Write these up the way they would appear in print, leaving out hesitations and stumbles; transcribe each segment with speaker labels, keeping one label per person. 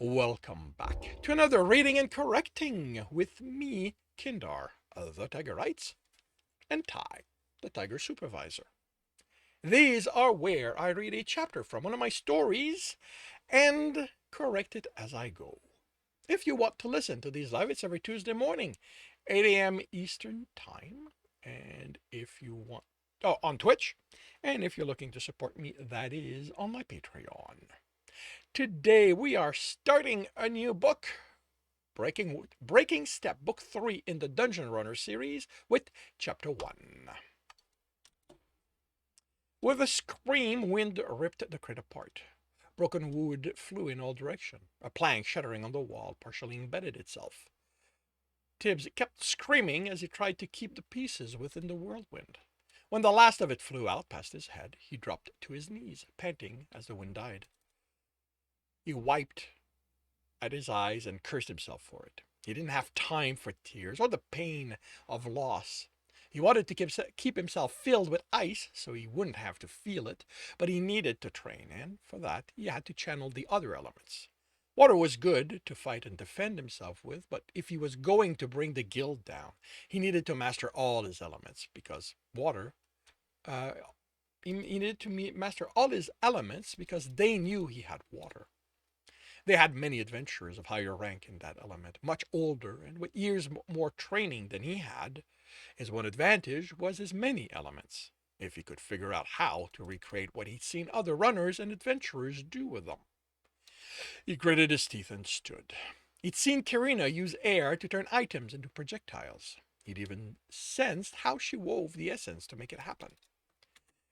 Speaker 1: Welcome back to another reading and correcting with me, Kindar, the Tiger Writes, and Ty, the Tiger Supervisor. These are where I read a chapter from one of my stories and correct it as I go. If you want to listen to these live, it's every Tuesday morning, 8 a.m. Eastern Time. And if you want, on Twitch. And if you're looking to support me, that is on my Patreon. Today we are starting a new book, Breaking Step, Book 3 in the Dungeon Runner series with Chapter 1. With a scream, wind ripped the crate apart. Broken wood flew in all directions. A plank shattering on the wall partially embedded itself. Tibs kept screaming as he tried to keep the pieces within the whirlwind. When the last of it flew out past his head, he dropped to his knees, panting as the wind died. He wiped at his eyes and cursed himself for it. He didn't have time for tears or the pain of loss. He wanted to keep himself filled with ice so he wouldn't have to feel it, but he needed to train, and for that he had to channel the other elements. Water was good to fight and defend himself with, but if he was going to bring the guild down, he needed to master all his elements, because uh, he needed to master all his elements because they knew he had water. They had many adventurers of higher rank in that element, much older and with years more training than he had. His one advantage was his many elements, if he could figure out how to recreate what he'd seen other runners and adventurers do with them. He gritted his teeth and stood. He'd seen Karina use air to turn items into projectiles. He'd even sensed how she wove the essence to make it happen.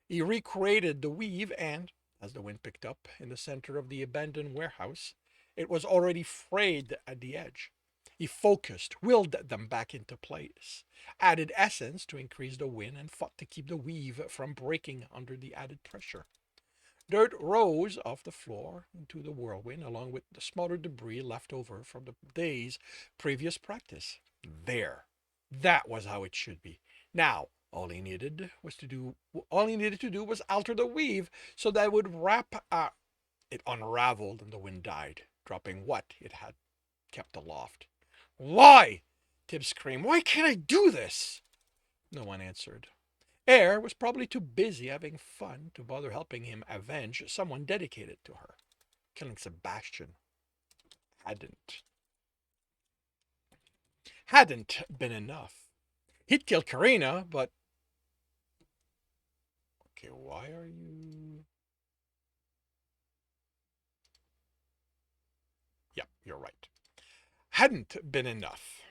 Speaker 1: He recreated the weave and, as the wind picked up in the center of the abandoned warehouse, it was already frayed at the edge. He focused, willed them back into place, added essence to increase the wind, and fought to keep the weave from breaking under the added pressure. Dirt rose off the floor into the whirlwind, along with the smaller debris left over from the day's previous practice. There. That was how it should be. Now, all he needed to do was alter the weave so that it would wrap up. It unraveled and the wind died, dropping what it had kept aloft. Why? Tibs screamed. Why can't I do this? No one answered. Air was probably too busy having fun to bother helping him avenge someone dedicated to her. Killing Sebastian hadn't hadn't been enough. He'd killed Karina, but okay, why are you? Yeah, you're right. Hadn't been enough.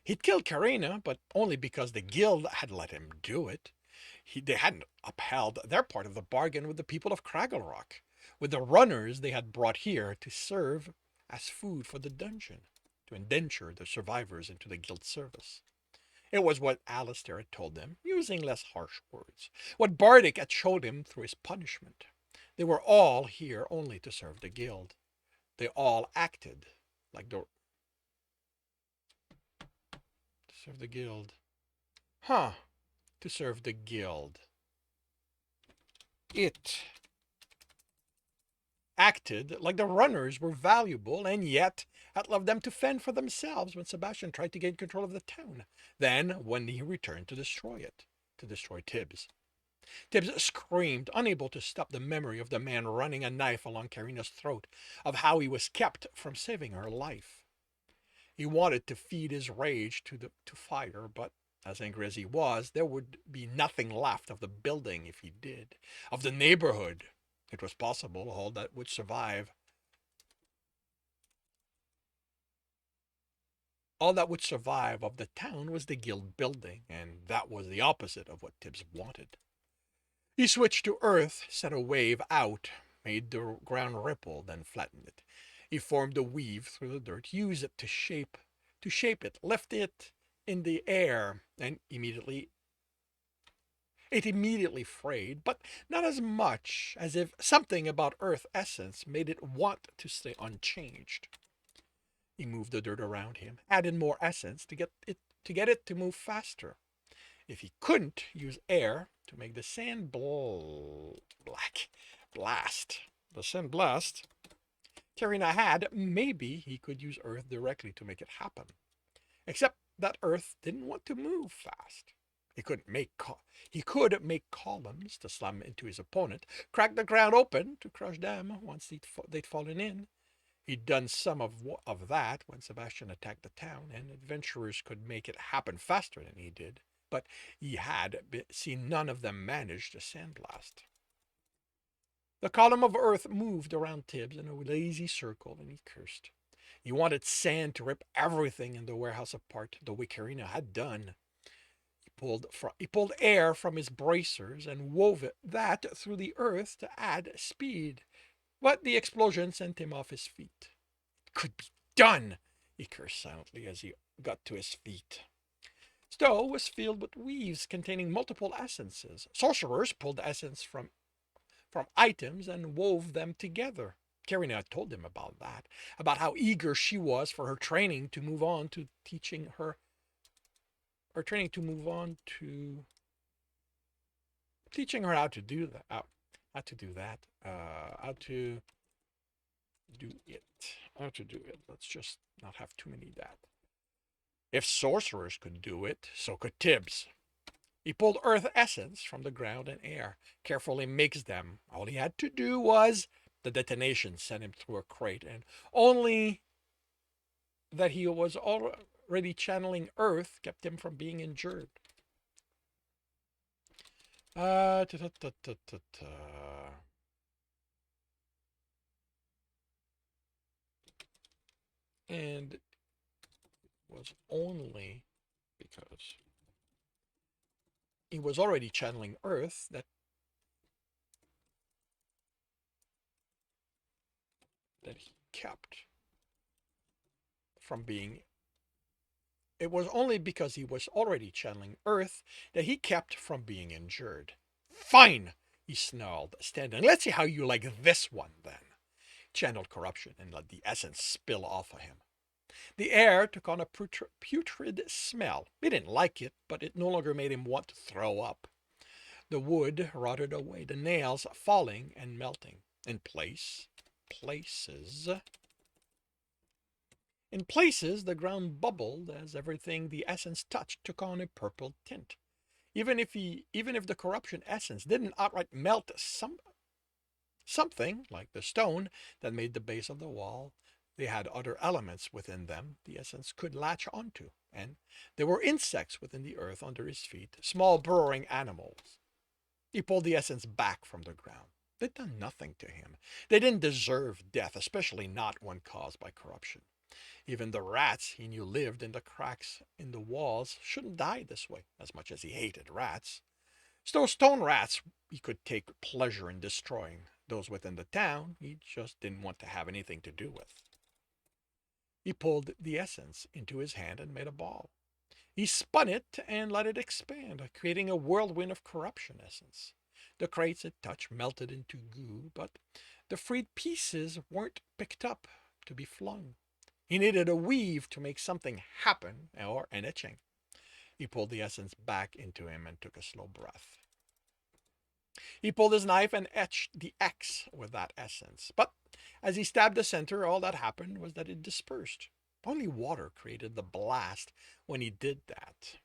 Speaker 1: He'd killed Karina, but only because the guild had let him do it. They hadn't upheld their part of the bargain with the people of Craggle Rock, with the runners they had brought here to serve as food for the dungeon, to indenture the survivors into the guild service. It was what Alistair had told them, using less harsh words, what Bardic had showed him through his punishment. They were all here only to serve the guild. They all acted like to serve the guild. Huh. To serve the guild. It acted like the runners were valuable and yet had left them to fend for themselves when Sebastian tried to gain control of the town. Then, when he returned to destroy it, to destroy Tibs. Tibs screamed, unable to stop the memory of the man running a knife along Karina's throat, of how he was kept from saving her life. He wanted to feed his rage to fire, but as angry as he was, there would be nothing left of the building if he did, of the neighborhood. It was possible all that would survive. All that would survive of the town was the guild building, and that was the opposite of what Tibbs wanted. He switched to earth, sent a wave out, made the ground ripple, then flattened it. He formed a weave through the dirt, used it to shape it, lift it in the air, and it immediately frayed, but not as much as if something about earth essence made it want to stay unchanged. He moved the dirt around him, added more essence to get it to move faster. If he couldn't use air to make the sand blast, the sand blast Carina had, maybe he could use Earth directly to make it happen. Except that Earth didn't want to move fast. He could make columns to slam into his opponent, crack the ground open to crush them once they'd fallen in. He'd done some of that when Sebastian attacked the town, and adventurers could make it happen faster than he did. But he had seen none of them manage to sandblast. The column of earth moved around Tibs in a lazy circle, and he cursed. He wanted sand to rip everything in the warehouse apart, the way Karina had done. He pulled air from his bracers and wove that through the earth to add speed. But the explosion sent him off his feet. It could be done, he cursed silently as he got to his feet. Stowe was filled with weaves containing multiple essences. Sorcerers pulled essence from items and wove them together. Karina had told him about that, about how eager she was for her training to move on to teaching her training to move on to teaching her how to do that. How to do that. How to do it. How to do it. Let's just not have too many that. If sorcerers could do it, so could Tibs. He pulled earth essence from the ground and air, carefully mixed them. All he had to do was the detonation sent him through a crate, and only that he was already channeling earth kept him from being injured. Ta, ta, ta, ta, ta, ta. And it was only because he was already channeling earth that he kept from being. It was only because he was already channeling earth that he kept from being injured. Fine, he snarled, standing. Let's see how you like this one, then. Channeled corruption and let the essence spill off of him. The air took on a putrid smell. He didn't like it, but it no longer made him want to throw up. The wood rotted away, the nails falling and melting. In places, the ground bubbled as everything the essence touched took on a purple tint. Even if the corruption essence didn't outright melt something like the stone that made the base of the wall, they had other elements within them the essence could latch onto, and there were insects within the earth under his feet, small burrowing animals. He pulled the essence back from the ground. They'd done nothing to him. They didn't deserve death, especially not one caused by corruption. Even the rats he knew lived in the cracks in the walls shouldn't die this way, as much as he hated rats. So stone rats he could take pleasure in destroying. Those within the town he just didn't want to have anything to do with. He pulled the essence into his hand and made a ball. He spun it and let it expand, creating a whirlwind of corruption essence. The crates it touched melted into goo, but the freed pieces weren't picked up to be flung. He needed a weave to make something happen, or an etching. He pulled the essence back into him and took a slow breath. He pulled his knife and etched the X with that essence. But as he stabbed the center, all that happened was that it dispersed. Only water created the blast when he did that.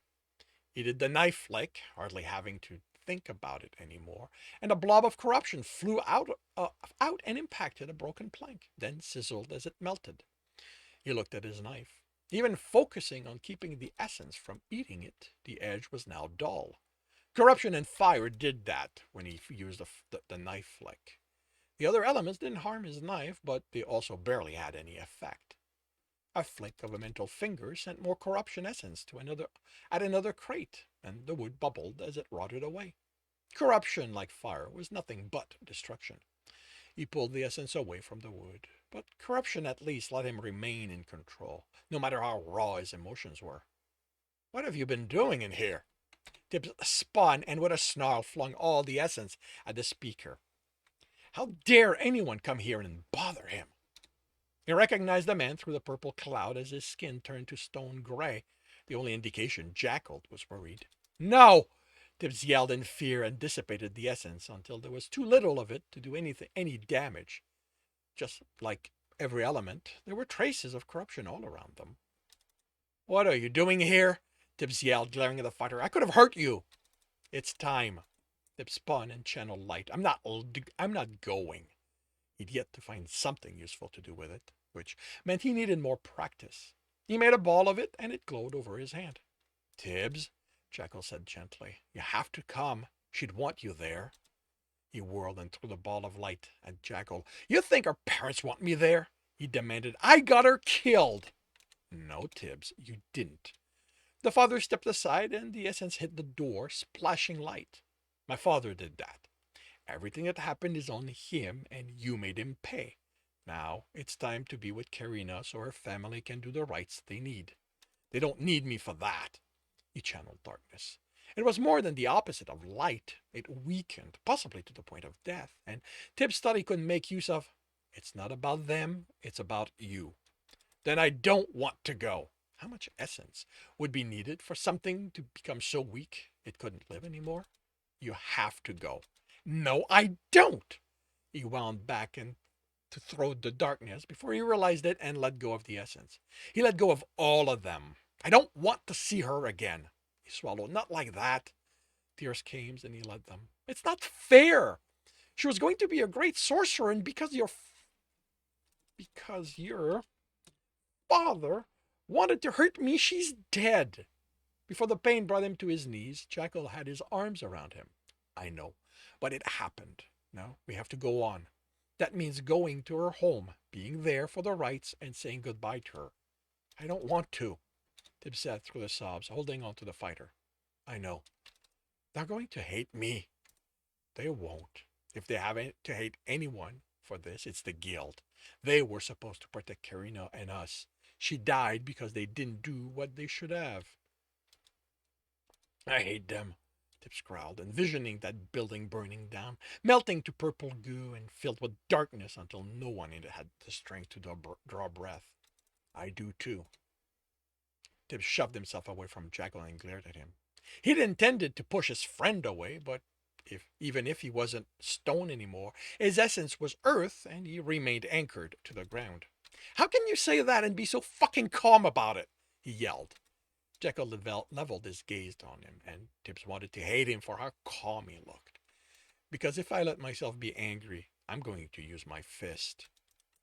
Speaker 1: He did the knife flick, hardly having to think about it anymore, and a blob of corruption flew out and impacted a broken plank, then sizzled as it melted. He looked at his knife. Even focusing on keeping the essence from eating it, the edge was now dull. Corruption and fire did that when he used the knife flick. The other elements didn't harm his knife, but they also barely had any effect. A flick of a mental finger sent more corruption essence to another crate, and the wood bubbled as it rotted away. Corruption, like fire, was nothing but destruction. He pulled the essence away from the wood, but corruption at least let him remain in control, no matter how raw his emotions were. What have you been doing in here? Tibs spun and with a snarl flung all the essence at the speaker. How dare anyone come here and bother him? He recognized the man through the purple cloud as his skin turned to stone gray, the only indication Jackal was worried. No! Tibs yelled in fear and dissipated the essence until there was too little of it to do any damage. Just like every element, there were traces of corruption all around them. What are you doing here? Tibs yelled, glaring at the fighter. I could have hurt you. It's time. Tibs spun and channeled light. I'm not going. He'd yet to find something useful to do with it, which meant he needed more practice. He made a ball of it, and it glowed over his hand. Tibs, Jekyll said gently, you have to come. She'd want you there. He whirled and threw the ball of light at Jekyll. You think her parents want me there? He demanded. I got her killed. No, Tibs, you didn't. The father stepped aside, and the essence hit the door, splashing light. My father did that. Everything that happened is on him, and you made him pay. Now, it's time to be with Karina so her family can do the rites they need. They don't need me for that. He channeled darkness. It was more than the opposite of light. It weakened, possibly to the point of death, and Tibs thought he couldn't make use of. It's not about them, it's about you. Then I don't want to go. How much essence would be needed for something to become so weak it couldn't live anymore? You have to go. No, I don't. He wound back and to throw the darkness before he realized it and let go of the essence. He let go of all of them. I don't want to see her again. He swallowed. Not like that. Tears came and he let them. It's not fair. She was going to be a great sorcerer, and because your father wanted to hurt me, she's dead. Before the pain brought him to his knees, Jekyll had his arms around him. I know, but it happened. Now we have to go on. That means going to her home, being there for the rites, and saying goodbye to her. I don't want to, Tibs said through the sobs, holding on to the fighter. I know. They're going to hate me. They won't. If they have to hate anyone for this, it's the guild. They were supposed to protect Karina and us. She died because they didn't do what they should have. I hate them, Tibs growled, envisioning that building burning down, melting to purple goo and filled with darkness until no one in it had the strength to draw breath. I do too. Tibs shoved himself away from Jekyll and glared at him. He'd intended to push his friend away, but even if he wasn't stone anymore, his essence was earth, and he remained anchored to the ground. How can you say that and be so fucking calm about it? He yelled. Jekyll leveled his gaze on him, and Tibs wanted to hate him for how calm he looked. Because if I let myself be angry, I'm going to use my fist.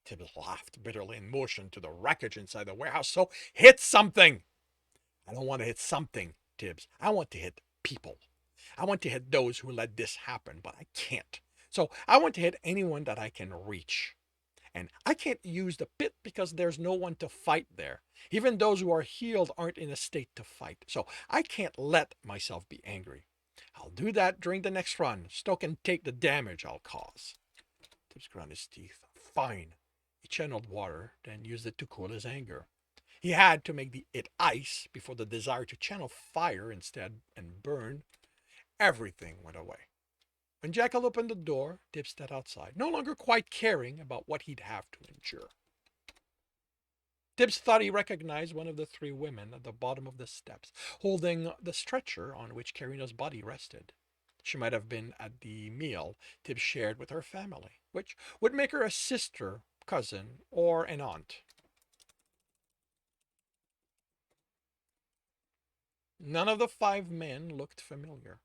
Speaker 1: Tibs laughed bitterly and motioned to the wreckage inside the warehouse. So hit something! I don't want to hit something, Tibs. I want to hit people. I want to hit those who let this happen, but I can't. So I want to hit anyone that I can reach. And I can't use the pit because there's no one to fight there. Even those who are healed aren't in a state to fight. So I can't let myself be angry. I'll do that during the next run. Stoke can take the damage I'll cause. Tibs ground his teeth. Fine. He channeled water, then used it to cool his anger. He had to make it ice before the desire to channel fire instead and burn. Everything went away. When Jekyll opened the door, Tibs stepped outside, no longer quite caring about what he'd have to endure. Tibs thought he recognized one of the three women at the bottom of the steps, holding the stretcher on which Karina's body rested. She might have been at the meal Tibs shared with her family, which would make her a sister, cousin, or an aunt. None of the five men looked familiar.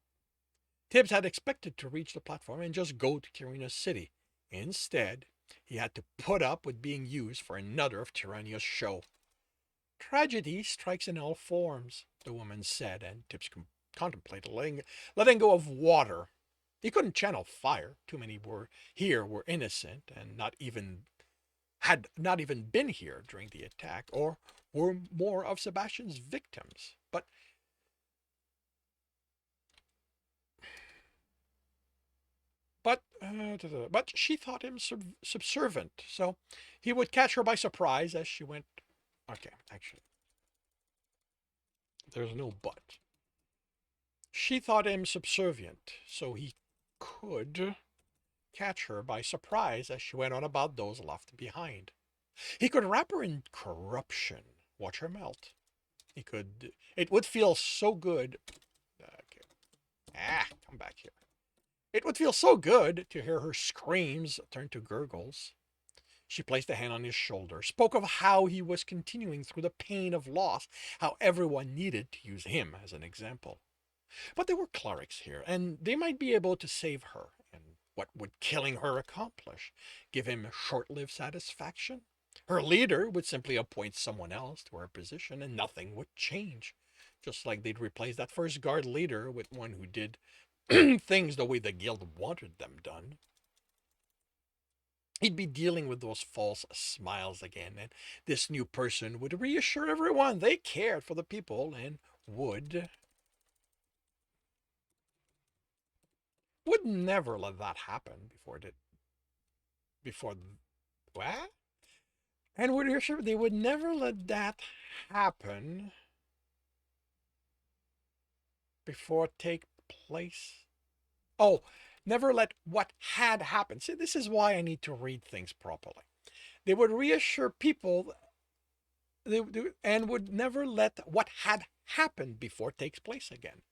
Speaker 1: Tibs had expected to reach the platform and just go to Karina's city. Instead, he had to put up with being used for another of Tyrannia's show. Tragedy strikes in all forms, the woman said, and Tibs contemplated letting go of water. He couldn't channel fire. Too many were innocent and had not even been here during the attack, or were more of Sebastian's victims. But she thought him subservient, so he would catch her by surprise as she went. Okay, actually, there's no but. She thought him subservient, so he could catch her by surprise as she went on about those left behind. He could wrap her in corruption, watch her melt. It would feel so good. Okay. Come back here. It would feel so good to hear her screams turn to gurgles. She placed a hand on his shoulder, spoke of how he was continuing through the pain of loss, how everyone needed to use him as an example. But there were clerics here, and they might be able to save her. And what would killing her accomplish? Give him short-lived satisfaction? Her leader would simply appoint someone else to her position, and nothing would change. Just like they'd replace that first guard leader with one who did things the way the guild wanted them done. He'd be dealing with those false smiles again, and this new person would reassure everyone they cared for the people and would never let that happen before what? And would reassure they would never let that happen before it take place. Oh, never let what had happened. See, this is why I need to read things properly. They would reassure people and would never let what had happened before takes place again.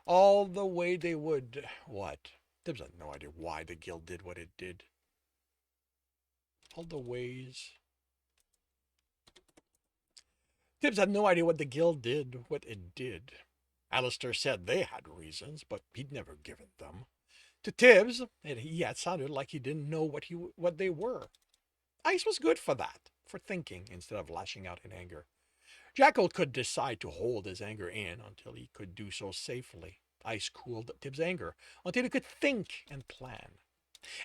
Speaker 1: All the way they would what? There's no idea why the guild did what it did. All the ways. Tibbs had no idea what the guild did, what it did. Alistair said they had reasons, but he'd never given them. To Tibbs, he had sounded like he didn't know what they were. Ice was good for that, for thinking instead of lashing out in anger. Jackal could decide to hold his anger in until he could do so safely. Ice cooled Tibbs' anger until he could think and plan.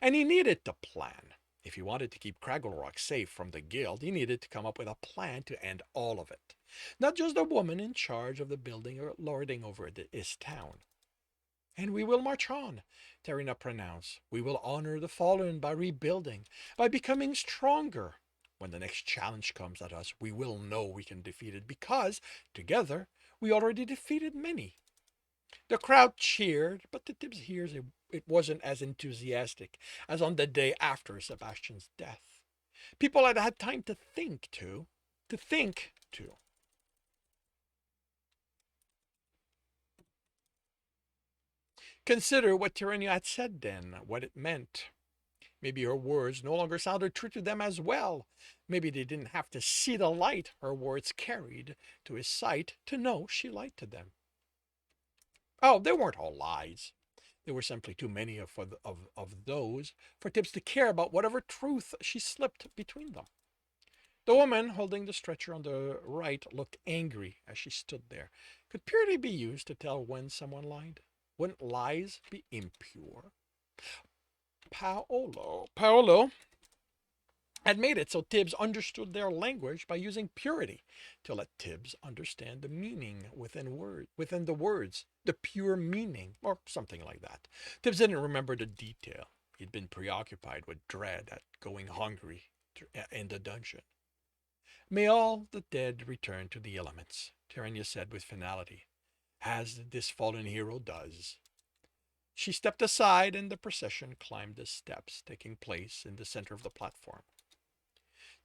Speaker 1: And he needed to plan. If he wanted to keep Craggle Rock safe from the guild, he needed to come up with a plan to end all of it. Not just the woman in charge of the building or lording over his town. And we will march on, Tarina pronounced. We will honor the fallen by rebuilding, by becoming stronger. When the next challenge comes at us, we will know we can defeat it because, together, we already defeated many. The crowd cheered, but to Tibbs' ears it wasn't as enthusiastic as on the day after Sebastian's death. People had had time to think, too. To think, too. Consider what Tyrannia had said then, what it meant. Maybe her words no longer sounded true to them as well. Maybe they didn't have to see the light her words carried to his sight to know she lied to them. Oh, they weren't all lies. There were simply too many of those for Tibbs to care about whatever truth she slipped between them. The woman holding the stretcher on the right looked angry as she stood there. Could purity be used to tell when someone lied? Wouldn't lies be impure? Paolo had made it so Tibbs understood their language by using purity to let Tibbs understand the meaning within the words, the pure meaning, or something like that. Tibbs didn't remember the detail. He'd been preoccupied with dread at going hungry in the dungeon. May all the dead return to the elements, Terenia said with finality, as this fallen hero does. She stepped aside and the procession climbed the steps, taking place in the center of the platform.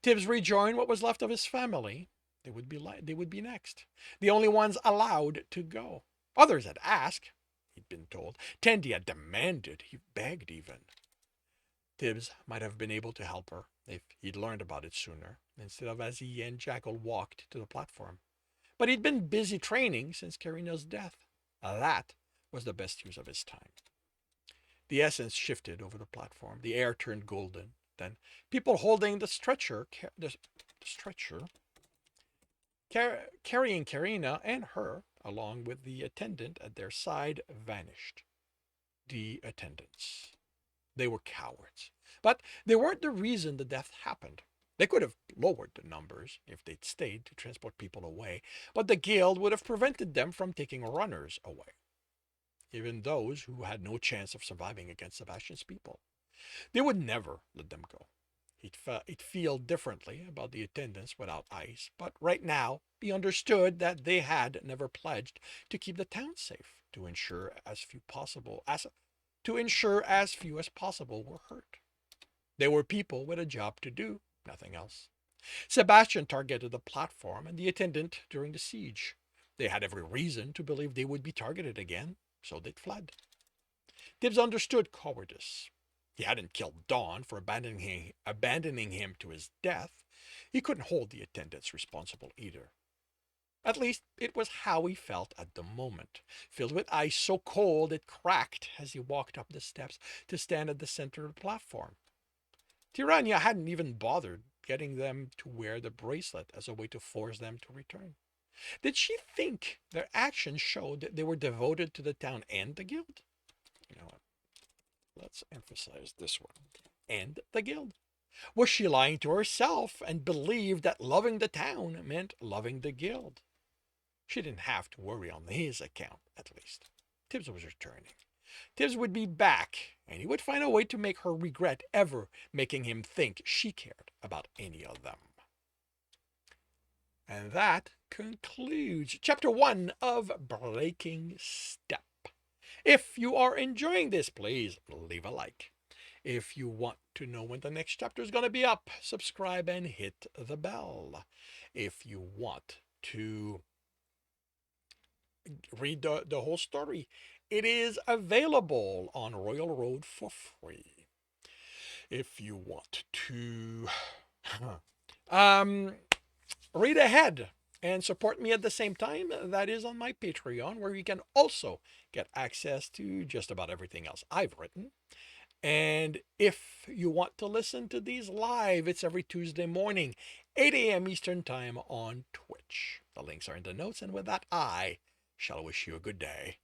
Speaker 1: Tibbs rejoined what was left of his family. They would be next. The only ones allowed to go. Others had asked, he'd been told. Tandy had demanded, he begged even. Tibbs might have been able to help her if he'd learned about it sooner, instead of as he and Jackal walked to the platform. But he'd been busy training since Karina's death. That was the best use of his time. The essence shifted over the platform. The air turned golden. Then people holding the stretcher, carrying Karina and her, along with the attendant at their side, vanished. The attendants. They were cowards. But they weren't the reason the death happened. They could have lowered the numbers if they'd stayed to transport people away, but the guild would have prevented them from taking runners away, even those who had no chance of surviving against Sebastian's people. They would never let them go. He'd feel differently about the attendants without ice, but right now he understood that they had never pledged to keep the town safe, to ensure as few as possible were hurt. They were people with a job to do, nothing else. Sebastian targeted the platform and the attendant during the siege. They had every reason to believe they would be targeted again, so they'd fled. Tibbs understood cowardice. He hadn't killed Don for abandoning him to his death. He couldn't hold the attendants responsible either. At least it was how he felt at the moment, filled with ice so cold it cracked as he walked up the steps to stand at the center of the platform. Tirania hadn't even bothered getting them to wear the bracelet as a way to force them to return. Did she think their actions showed that they were devoted to the town and the guild? You know what? Let's emphasize this one. And the guild. Was she lying to herself and believed that loving the town meant loving the guild? She didn't have to worry on his account, at least. Tibs was returning. Tibs would be back, and he would find a way to make her regret ever making him think she cared about any of them. And that concludes Chapter 1 of Breaking Step. If you are enjoying this, please leave a like. If you want to know when the next chapter is going to be up, subscribe and hit the bell. If you want to read the whole story, it is available on Royal Road for free. If you want to read ahead and support me at the same time, that is on my Patreon, where you can also get access to just about everything else I've written. And if you want to listen to these live, it's every Tuesday morning, 8 a.m. Eastern Time on Twitch. The links are in the notes, and with that, I shall wish you a good day.